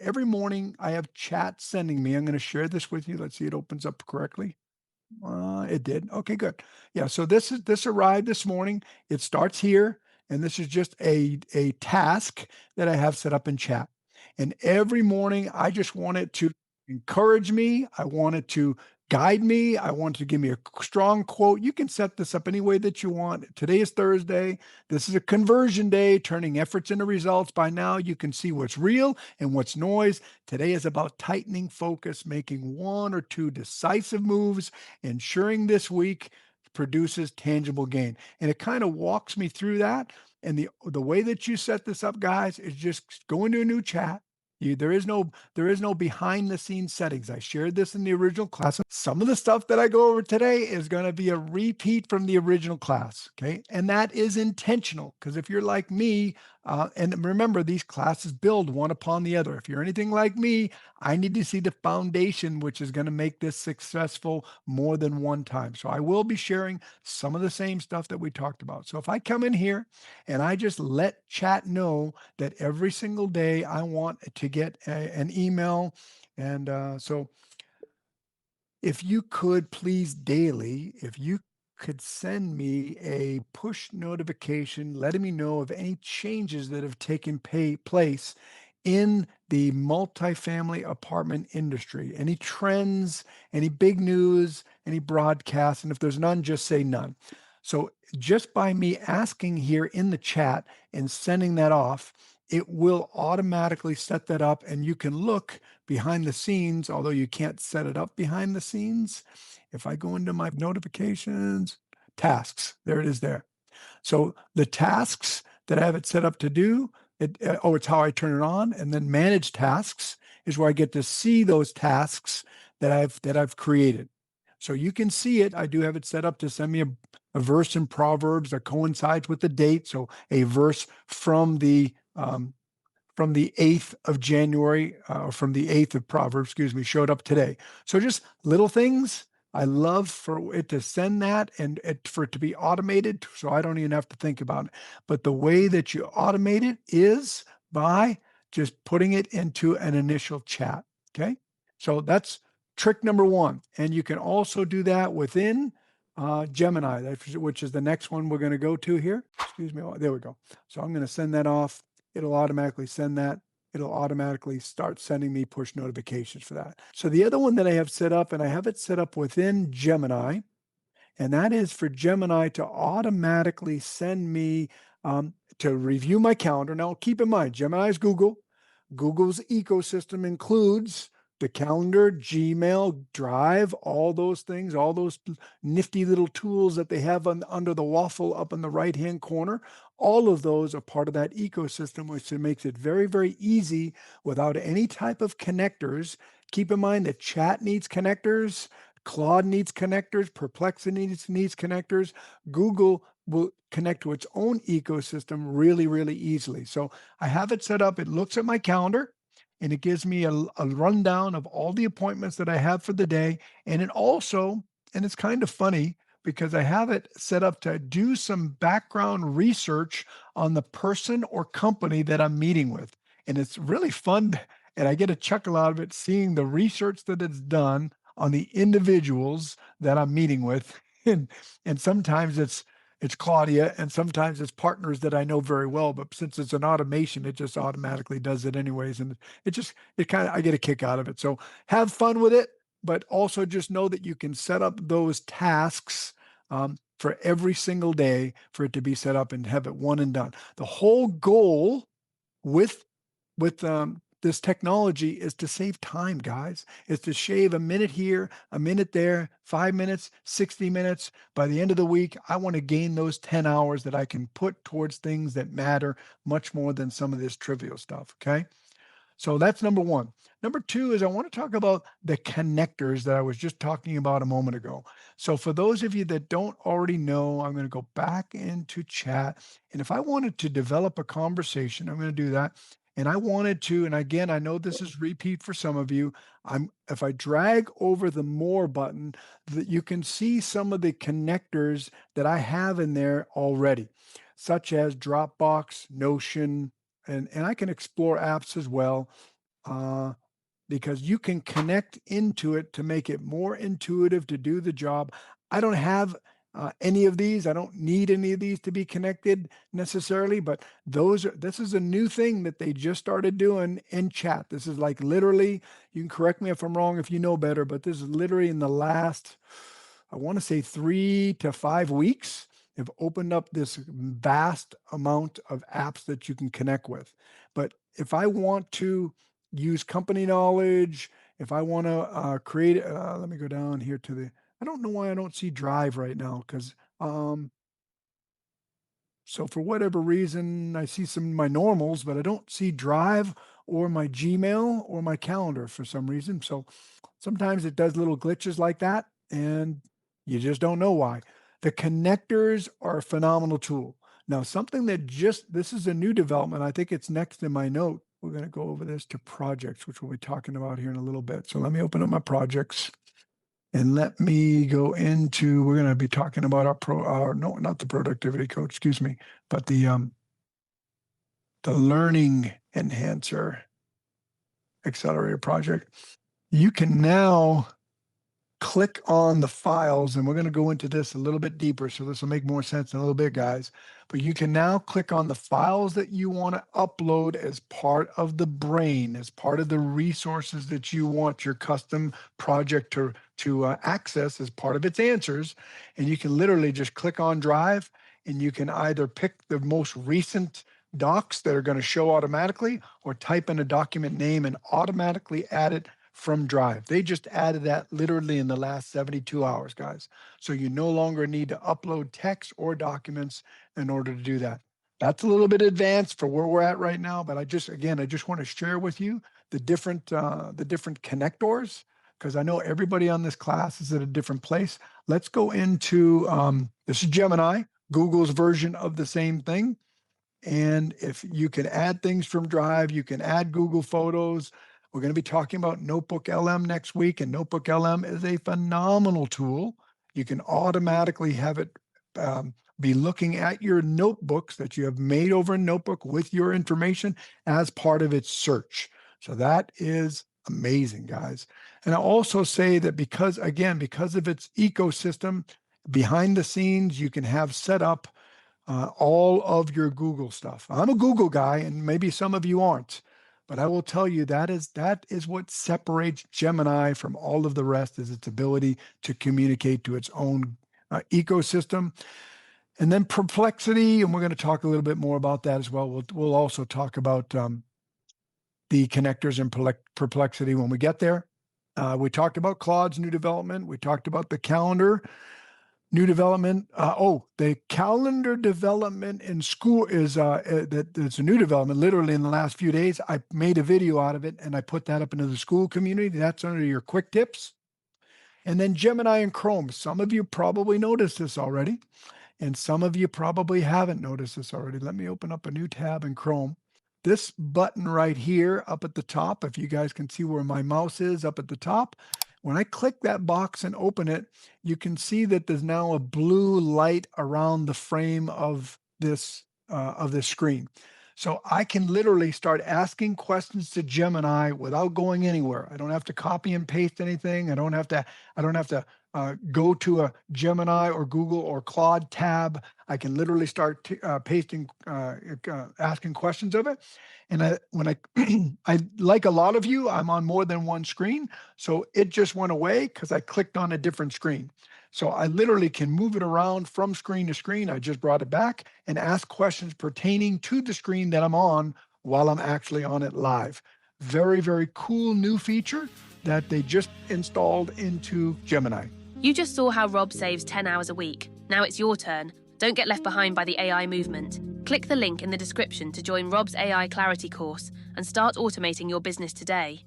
every morning I have chat sending me. I'm going to share this with you. Let's see, it opens up correctly. It did. Okay, good. Yeah, so this arrived this morning. It starts here, and this is just a task that I have set up in chat. And every morning, I just want it to encourage me. I want it to guide me. I want it to give me a strong quote. You can set this up any way that you want. Today is Thursday. This is a conversion day, turning efforts into results. By now, you can see what's real and what's noise. Today is about tightening focus, making one or two decisive moves, ensuring this week produces tangible gain. And it kind of walks me through that. And the way that you set this up, guys, is just go into a new chat. There is no behind the scenes settings. I shared this in the original class. Some of the stuff that I go over today is going to be a repeat from the original class. Okay. And that is intentional, because if you're like me, and remember, these classes build one upon the other. If you're anything like me, I need to see the foundation, which is going to make this successful more than one time. So I will be sharing some of the same stuff that we talked about. So if I come in here and I just let chat know that every single day I want to get an email, and so if you could please daily, if you could send me a push notification letting me know of any changes that have taken place in the multifamily apartment industry, any trends, any big news, any broadcasts, and if there's none, just say none. So just by me asking here in the chat and sending that off, it will automatically set that up, and you can look behind the scenes, although you can't set it up behind the scenes. If I go into my notifications, tasks, there it is there. So the tasks that I have it set up to do, it's how I turn it on, and then manage tasks is where I get to see those tasks that I've created. So you can see it. I do have it set up to send me a verse in Proverbs that coincides with the date. So a verse from the 8th of January, from the 8th of Proverbs, excuse me, showed up today. So just little things. I love for it to send that, and for it to be automated, so I don't even have to think about it. But the way that you automate it is by just putting it into an initial chat. Okay. So that's trick number one. And you can also do that within Gemini, which is the next one we're going to go to here. Excuse me. Oh, there we go. So I'm going to send that off. It'll automatically send that. It'll automatically start sending me push notifications for that. So the other one that I have set up, and I have it set up within Gemini, and that is for Gemini to automatically send me to review my calendar. Now, keep in mind, Gemini is Google. Google's ecosystem includes the calendar, Gmail, Drive, all those things, all those nifty little tools that they have under the waffle up in the right-hand corner. All of those are part of that ecosystem, which makes it very, very easy without any type of connectors. Keep in mind that chat needs connectors, Claude needs connectors, Perplexity needs connectors. Google will connect to its own ecosystem really, really easily. So I have it set up. It looks at my calendar, and it gives me a rundown of all the appointments that I have for the day. And it also, and it's kind of funny because I have it set up to do some background research on the person or company that I'm meeting with. And it's really fun. And I get a chuckle out of it seeing the research that it's done on the individuals that I'm meeting with. And sometimes it's Claudia, and sometimes it's partners that I know very well, but since it's an automation, it just automatically does it anyways. And I get a kick out of it. So have fun with it, but also just know that you can set up those tasks for every single day for it to be set up and have it one and done. The whole goal with this technology is to save time, guys. Is to shave a minute here, a minute there, 5 minutes, 60 minutes. By the end of the week, I want to gain those 10 hours that I can put towards things that matter much more than some of this trivial stuff. Okay. So that's number one. Number two is I want to talk about the connectors that I was just talking about a moment ago. So for those of you that don't already know, I'm going to go back into chat. And if I wanted to develop a conversation, I'm going to do that. And I wanted to, and again, I know this is repeat for some of you. If I drag over the more button, that you can see some of the connectors that I have in there already, such as Dropbox, Notion, and I can explore apps as well. because you can connect into it to make it more intuitive to do the job. I don't have any of these. I don't need any of these to be connected necessarily, but this is a new thing that they just started doing in chat. This is like literally, you can correct me if I'm wrong, if you know better, but this is literally in the last, I want to say 3 to 5 weeks, have opened up this vast amount of apps that you can connect with. But if I want to use company knowledge, if I want to create, let me go down here to the, I don't know why I don't see Drive right now because, so for whatever reason, I see some of my normals, but I don't see Drive or my Gmail or my calendar for some reason. So sometimes it does little glitches like that, and you just don't know why. The connectors are a phenomenal tool. Now, something that this is a new development. I think it's next in my note. We're going to go over this to projects, which we'll be talking about here in a little bit. So let me open up my projects. And let me go into, we're going to be talking about no, not the productivity coach, excuse me, but the learning enhancer accelerator project. You can now click on the files, and we're going to go into this a little bit deeper, so this will make more sense in a little bit, guys. But you can now click on the files that you want to upload as part of the brain, as part of the resources that you want your custom project to access as part of its answers. And you can literally just click on Drive, and you can either pick the most recent docs that are going to show automatically, or type in a document name and automatically add it from Drive. They just added that literally in the last 72 hours, guys. So you no longer need to upload text or documents in order to do that. That's a little bit advanced for where we're at right now, but I just want to share with you the different connectors, because I know everybody on this class is at a different place. Let's go into this is Gemini, Google's version of the same thing. And if you can add things from Drive, you can add Google Photos. We're going to be talking about Notebook LM next week, and Notebook LM is a phenomenal tool. You can automatically have it be looking at your notebooks that you have made over in Notebook with your information as part of its search. So that is amazing, guys. And I also say that because of its ecosystem, behind the scenes, you can have set up all of your Google stuff. I'm a Google guy, and maybe some of you aren't, but I will tell you that is what separates Gemini from all of the rest, is its ability to communicate to its own ecosystem. And then Perplexity, and we're going to talk a little bit more about that as well. We'll also talk about the connectors in Perplexity when we get there. We talked about Claude's new development. We talked about the calendar. New development. The calendar development in school is it's a new development. Literally in the last few days, I made a video out of it and I put that up into the school community. That's under your quick tips. And then Gemini and Chrome. Some of you probably noticed this already, and some of you probably haven't noticed this already. Let me open up a new tab in Chrome. This button right here up at the top, if you guys can see where my mouse is up at the top, when I click that box and open it, you can see that there's now a blue light around the frame of this screen. So I can literally start asking questions to Gemini without going anywhere. I don't have to copy and paste anything. I don't have to go to a Gemini or Google or Claude tab. I can literally start pasting, asking questions of it. And when I like a lot of you, I'm on more than one screen. So it just went away because I clicked on a different screen. So I literally can move it around from screen to screen. I just brought it back and ask questions pertaining to the screen that I'm on while I'm actually on it live. Very, very cool new feature that they just installed into Gemini. You just saw how Rob saves 10 hours a week. Now it's your turn. Don't get left behind by the AI movement. Click the link in the description to join Rob's AI Clarity course and start automating your business today.